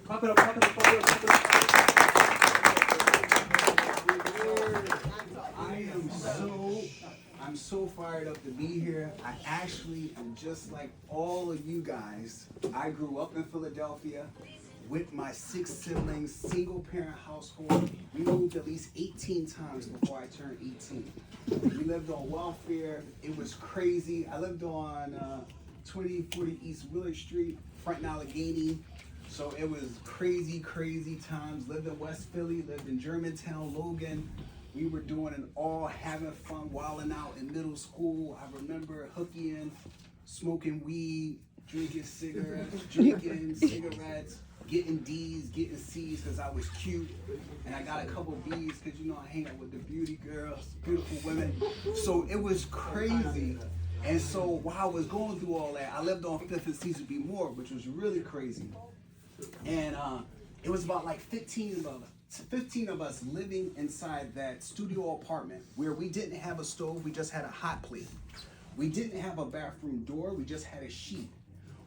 Pop it up, pop it up, pop it up, pop it up. I'm so fired up to be here. I actually am just like all of you guys. I grew up in Philadelphia with my 6 siblings, single parent household. We moved at least 18 times before I turned 18. We lived on welfare. It was crazy. I lived on 2040 East Willard Street, front in Allegheny. So it was crazy, crazy times. Lived in West Philly, lived in Germantown, Logan. We were doing it all, having fun, wilding out in middle school. I remember hooking, smoking weed, drinking cigarettes, getting D's, getting C's because I was cute. And I got a couple B's because, you know, I hang out with the beauty girls, beautiful women. So it was crazy. And so while I was going through all that, I lived on 5th and Cecil B. Moore, which was really crazy. And it was about like 15 of us living inside that studio apartment where we didn't have a stove, we just had a hot plate. We didn't have a bathroom door, we just had a sheet.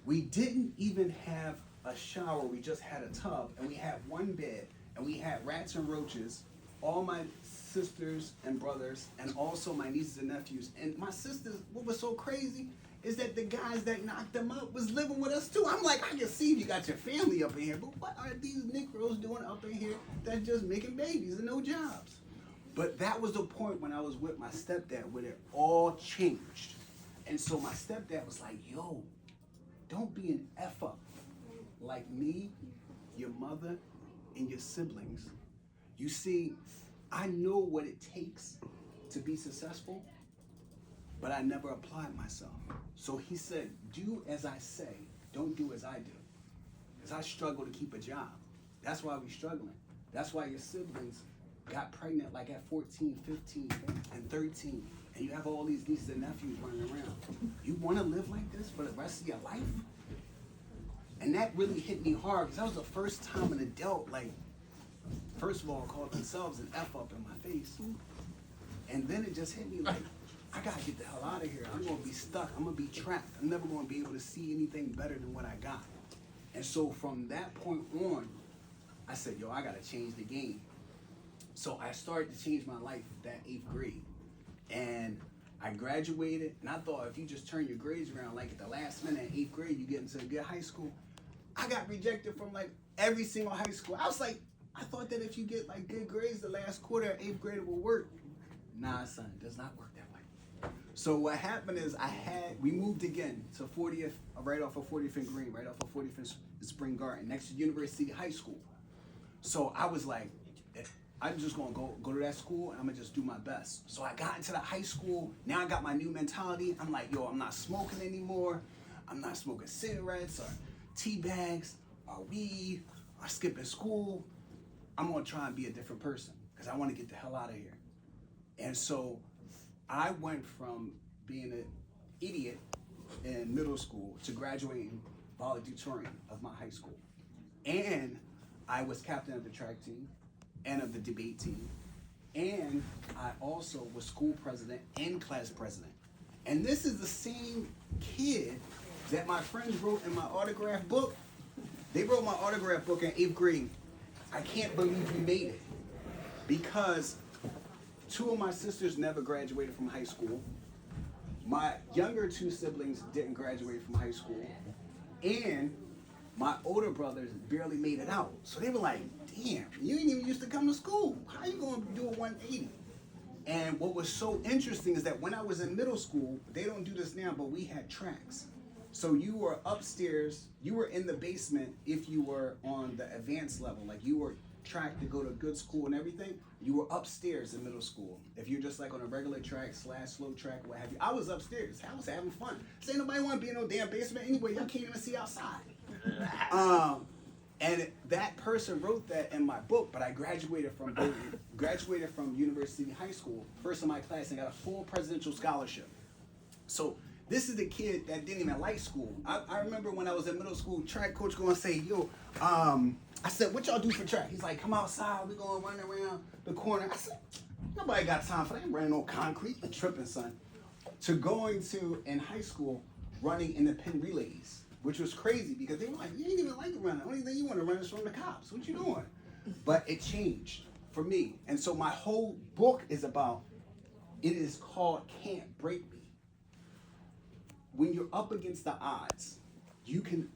We didn't even have a shower, we just had a tub, and we had one bed, and we had rats and roaches, all my sisters and brothers, and also my nieces and nephews. And my sisters, what was so crazy is that the guys that knocked them up was living with us too. I'm like, I can see you got your family up in here, but what are these Negroes doing up in here that's just making babies and no jobs? But that was the point when I was with my stepdad where it all changed. And so my stepdad was like, yo, don't be an F up like me, your mother, and your siblings. You see, I know what it takes to be successful, but I never applied myself. So he said, do as I say, don't do as I do. Because I struggle to keep a job. That's why we're struggling. That's why your siblings got pregnant like at 14, 15, and 13. And you have all these nieces and nephews running around. You want to live like this for the rest of your life? And that really hit me hard because that was the first time an adult, like, first of all, called themselves an F up in my face. And then it just hit me like, I gotta get the hell out of here. I'm gonna be stuck. I'm gonna be trapped. I'm never gonna be able to see anything better than what I got. And so from that point on, I said, yo, I gotta change the game. So I started to change my life that 8th grade. And I graduated, and I thought if you just turn your grades around, like at the last minute in 8th grade, you get into a good high school. I got rejected from like every single high school. I was like, I thought that if you get like good grades the last quarter of 8th grade, it will work. Nah, son, it does not work that way. So what happened is we moved again to 40th, right off of 40th and Green, right off of 40th and Spring Garden, next to University High School. So I was like, I'm just gonna go to that school and I'm gonna just do my best. So I got into the high school, now I got my new mentality. I'm like, yo, I'm not smoking anymore. I'm not smoking cigarettes or tea bags or weed or skipping school. I'm gonna try and be a different person because I wanna get the hell out of here. And so I went from being an idiot in middle school to graduating valedictorian of my high school. And I was captain of the track team and of the debate team. And I also was school president and class president. And this is the same kid that my friends wrote in my autograph book. They wrote my autograph book in 8th grade. I can't believe we made it because 2 of my sisters never graduated from high school. My younger 2 siblings didn't graduate from high school. And my older brothers barely made it out. So they were like, damn, you ain't even used to come to school. How you gonna do a 180? And what was so interesting is that when I was in middle school, they don't do this now, but we had tracks. So you were upstairs, you were in the basement if you were on the advanced level, like you were tracked to go to good school and everything. You were upstairs in middle school. If you're just like on a regular track / slow track, what have you. I was upstairs. I was having fun. Say nobody want to be in no damn basement anyway. Y'all can't even see outside. And that person wrote that in my book, but I graduated from Bowdoin, graduated from University High School, first in my class, and got a full presidential scholarship. So this is the kid that didn't even like school. I remember when I was in middle school, track coach going to say, yo, I said, what y'all do for track? He's like, come outside, we going to run around the corner. I said, nobody got time for that. I ain't running no concrete. I'm tripping, son. To going to, in high school, running in the pin relays. which was crazy because they were like, you ain't even like running. The only thing you want to run is from the cops. What you doing? But it changed for me. And so my whole book is about, it is called Can't Break Me. When you're up against the odds, you can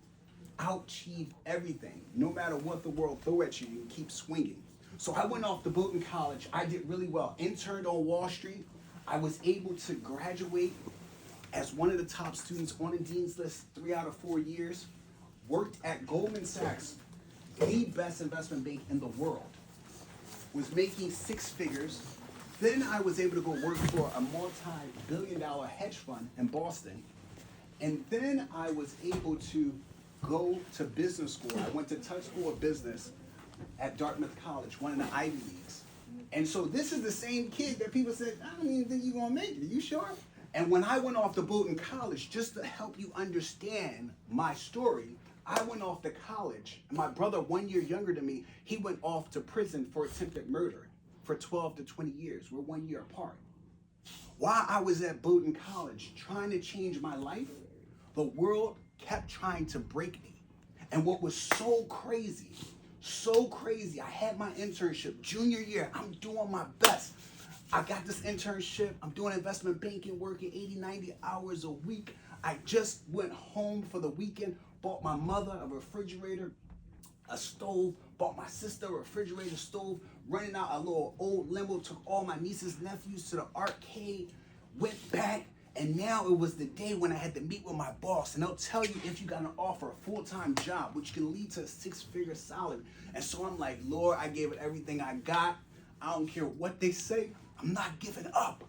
achieve everything. No matter what the world throw at you, you can keep swinging. So I went off to Bowdoin College. I did really well. Interned on Wall Street. I was able to graduate as one of the top students on the Dean's List 3 out of 4 years. Worked at Goldman Sachs, the best investment bank in the world. Was making 6 figures. Then I was able to go work for a multi-billion-dollar hedge fund in Boston. And then I was able to go to business school. I went to Tuck School of Business at Dartmouth College, one of the Ivy Leagues. And so this is the same kid that people said, I don't even think you're gonna make it. Are you sure? And when I went off to Bowdoin College, just to help you understand my story, I went off to college. My brother, 1 year younger than me, he went off to prison for attempted murder for 12 to 20 years. We're 1 year apart. While I was at Bowdoin College trying to change my life, the world kept trying to break me. And what was so crazy, I had my internship junior year. I'm doing my best. I got this internship. I'm doing investment banking, working 80, 90 hours a week. I just went home for the weekend, bought my mother a refrigerator, a stove, bought my sister a refrigerator, stove, rented out a little old limo, took all my nieces, nephews to the arcade, went back, and now it was the day when I had to meet with my boss, and they'll tell you if you got an offer, a full-time job, which can lead to a 6-figure salary. And so I'm like, Lord, I gave it everything I got. I don't care what they say. I'm not giving up.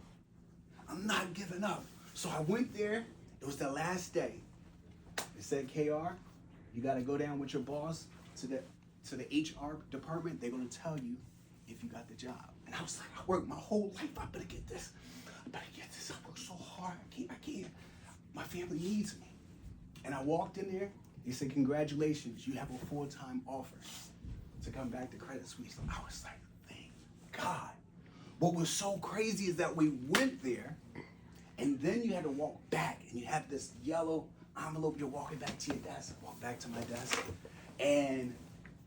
I'm not giving up. So I went there. It was the last day. They said, KR, you got to go down with your boss to the HR department. They're going to tell you if you got the job. And I was like, I worked my whole life. I better get this. I worked so hard. I can't. My family needs me. And I walked in there. They said, congratulations. You have a full-time offer to come back to Credit Suisse. I was like, thank God. What was so crazy is that we went there, and then you had to walk back, and you have this yellow envelope. You're walking back to your desk. I walk back to my desk, and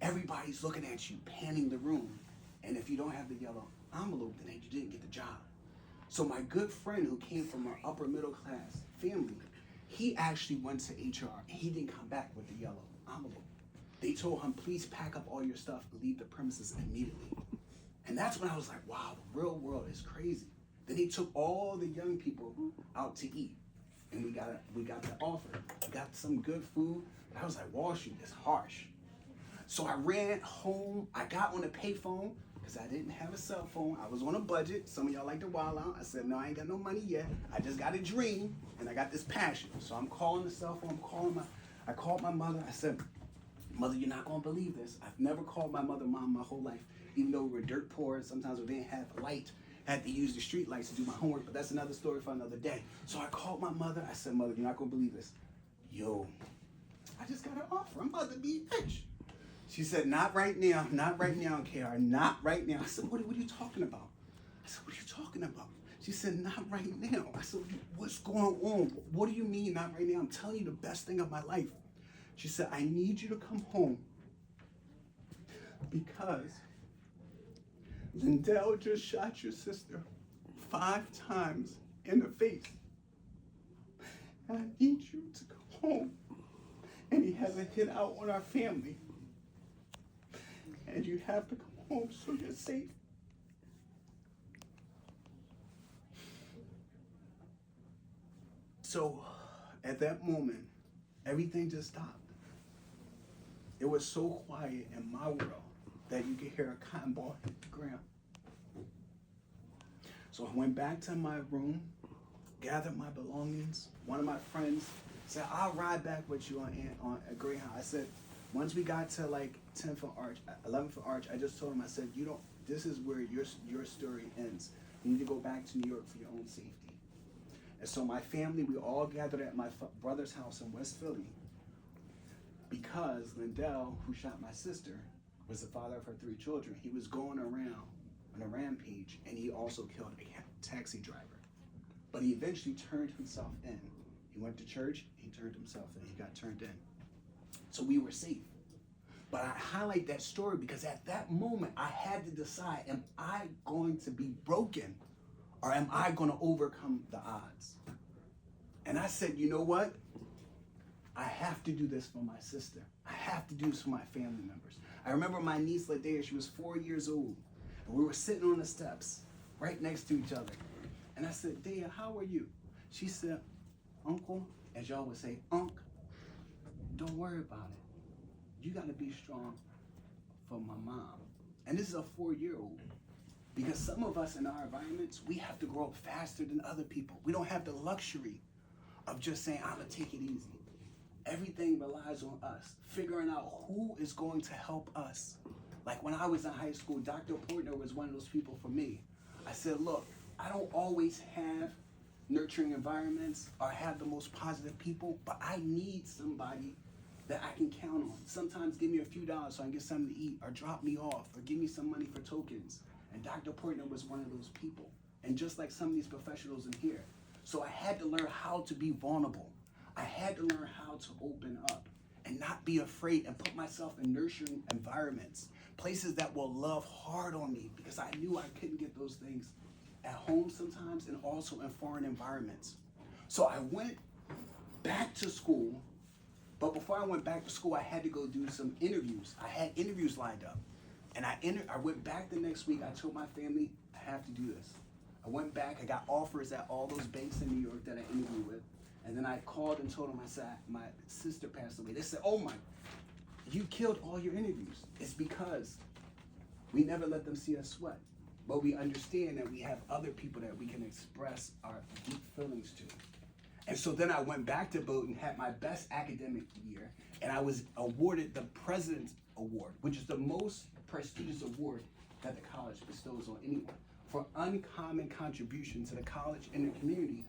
everybody's looking at you, panning the room. And if you don't have the yellow envelope, then you didn't get the job. So my good friend who came from an upper middle class family, he actually went to HR, and he didn't come back with the yellow envelope. They told him, please pack up all your stuff and leave the premises immediately. And that's when I was like, wow, the real world is crazy. Then he took all the young people out to eat. And we got the offer. We got some good food. And I was like, Wall Street is harsh. So I ran home. I got on a payphone because I didn't have a cell phone. I was on a budget. Some of y'all like to wild out. I said, no, I ain't got no money yet. I just got a dream and I got this passion. So I'm calling the cell phone. I called my mother. I said, Mother, you're not gonna believe this. I've never called my mother mom my whole life. Even though we were dirt poor, sometimes we didn't have light, had to use the street lights to do my homework, but that's another story for another day. So I called my mother. I said, Mother, you're not gonna believe this. Yo, I just got an offer. I'm about to be rich. She said, not right now, KR, not right now. I said, what are you talking about? I said, what are you talking about? She said, not right now. I said, what's going on? What do you mean not right now? I'm telling you the best thing of my life. She said, I need you to come home because Lindell just shot your sister 5 times in the face. And I need you to come home. And he has a hit out on our family. And you have to come home so you're safe. So at that moment, everything just stopped. It was so quiet in my world that you could hear a cotton ball hit the ground. So I went back to my room, gathered my belongings. One of my friends said, I'll ride back with you on a Greyhound. I said, once we got to like 11th and Arch, I just told him, I said, this is where your story ends. You need to go back to New York for your own safety. And so my family, we all gathered at my brother's house in West Philly because Lindell, who shot my sister, was the father of her 3 children. He was going around on a rampage, and he also killed a taxi driver. But he eventually turned himself in. He went to church, he turned himself in, he got turned in. So we were safe. But I highlight that story because at that moment, I had to decide, am I going to be broken or am I going to overcome the odds? And I said, you know what? I have to do this for my sister. I have to do this for my family members. I remember my niece, Ladea, she was 4 years old. And we were sitting on the steps right next to each other. And I said, Dea, how are you? She said, Uncle, as y'all would say, Unc, don't worry about it. You got to be strong for my mom. And this is a 4-year-old. Because some of us in our environments, we have to grow up faster than other people. We don't have the luxury of just saying, I'm going to take it easy. Everything relies on us, figuring out who is going to help us. Like when I was in high school, Dr. Portner was one of those people for me. I said, look, I don't always have nurturing environments or have the most positive people, but I need somebody that I can count on. Sometimes give me a few dollars so I can get something to eat, or drop me off, or give me some money for tokens. And Dr. Portner was one of those people. And just like some of these professionals in here. So I had to learn how to be vulnerable. I had to learn how to open up and not be afraid and put myself in nurturing environments, places that will love hard on me, because I knew I couldn't get those things at home sometimes and also in foreign environments. So I went back to school. But before I went back to school, I had to go do some interviews. I had interviews lined up. And I went back the next week. I told my family, I have to do this. I went back. I got offers at all those banks in New York that I interviewed with. And then I called and told them, I said, my sister passed away. They said, oh my, you killed all your interviews. It's because we never let them see us sweat. But we understand that we have other people that we can express our deep feelings to. And so then I went back to Bowdoin, had my best academic year, and I was awarded the President's Award, which is the most prestigious award that the college bestows on anyone, for uncommon contribution to the college and the community,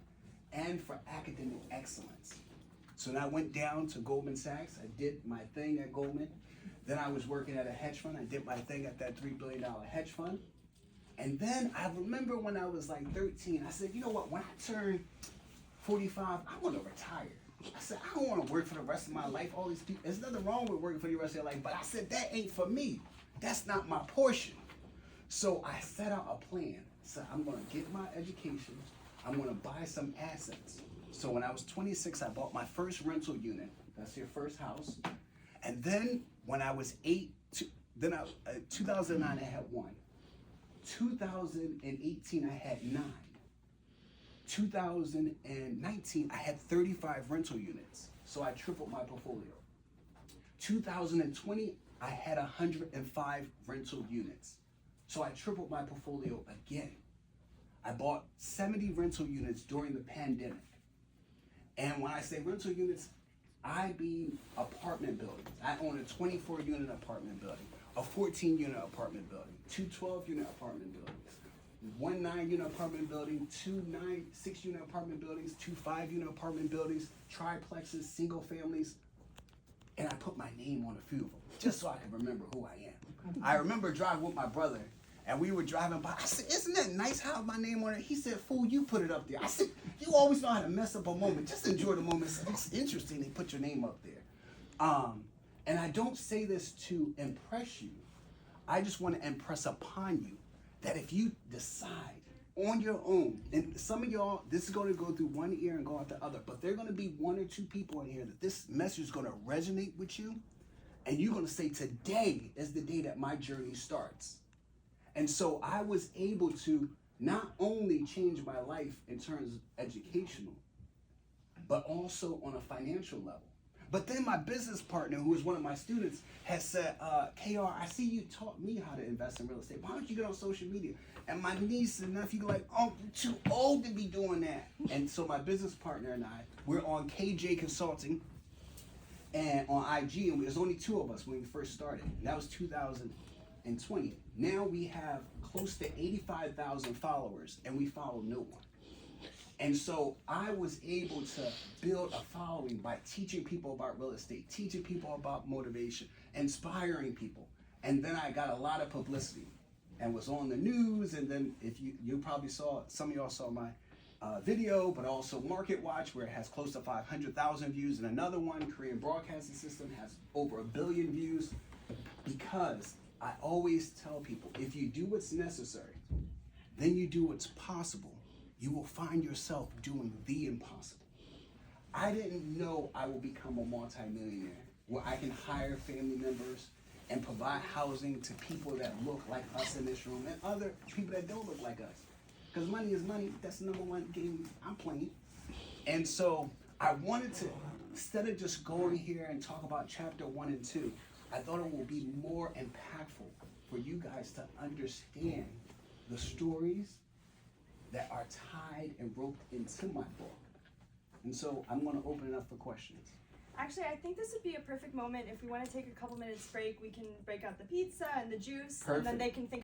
and for academic excellence. So then I went down to Goldman Sachs. I did my thing at Goldman. Then I was working at a hedge fund. I did my thing at that $3 billion hedge fund. And then I remember when I was like 13, I said, you know what, when I turn 45, I want to retire. I said, I don't want to work for the rest of my life. All these people, there's nothing wrong with working for the rest of your life, but I said, that ain't for me. That's not my portion. So I set out a plan. So I'm going to get my education. I'm going to buy some assets. So when I was 26, I bought my first rental unit. That's your first house. And then when I was 2009, I had 1. 2018, I had 9. 2019, I had 35 rental units. So I tripled my portfolio. 2020, I had 105 rental units. So I tripled my portfolio again. I bought 70 rental units during the pandemic. And when I say rental units, I mean apartment buildings. I own a 24-unit apartment building, a 14-unit apartment building, 2 12-unit apartment buildings, 1 9-unit apartment building, 2 6-unit apartment buildings, 2 5-unit apartment buildings, triplexes, single families. And I put my name on a few of them, just so I can remember who I am. I remember driving with my brother, and we were driving by. I said, isn't that nice how my name on it? He said, fool, you put it up there. I said, you always know how to mess up a moment. Just enjoy the moment. It's interesting they put your name up there. And I don't say this to impress you. I just want to impress upon you that if you decide on your own, and some of y'all, this is going to go through one ear and go out the other, but there are going to be 1 or 2 people in here that this message is going to resonate with you, and you're going to say, today is the day that my journey starts. And so I was able to not only change my life in terms of educational, but also on a financial level. But then my business partner, who is one of my students, has said, KR, I see you taught me how to invest in real estate. Why don't you get on social media? And my niece and nephew like, oh, you're too old to be doing that. And so my business partner and I, we're on KJ Consulting and on IG, and there's only 2 of us when we first started. And that was 2020. Now we have close to 85,000 followers, and we follow no one. And so I was able to build a following by teaching people about real estate, teaching people about motivation, inspiring people. And then I got a lot of publicity and was on the news. And then if you probably saw, some of y'all saw my video, but also Market Watch, where it has close to 500,000 views, and another one, Korean Broadcasting System, has over 1 billion views. Because I always tell people, if you do what's necessary, then you do what's possible, you will find yourself doing the impossible. I didn't know I would become a multimillionaire where I can hire family members and provide housing to people that look like us in this room and other people that don't look like us. Because money is money. That's the number one game I'm playing. And so I wanted to, instead of just going here and talk about chapter 1 and 2, I thought it would be more impactful for you guys to understand the stories that are tied and roped into my book. And so I'm going to open it up for questions. Actually, I think this would be a perfect moment if we want to take a couple minutes break. We can break out the pizza and the juice, and then they can think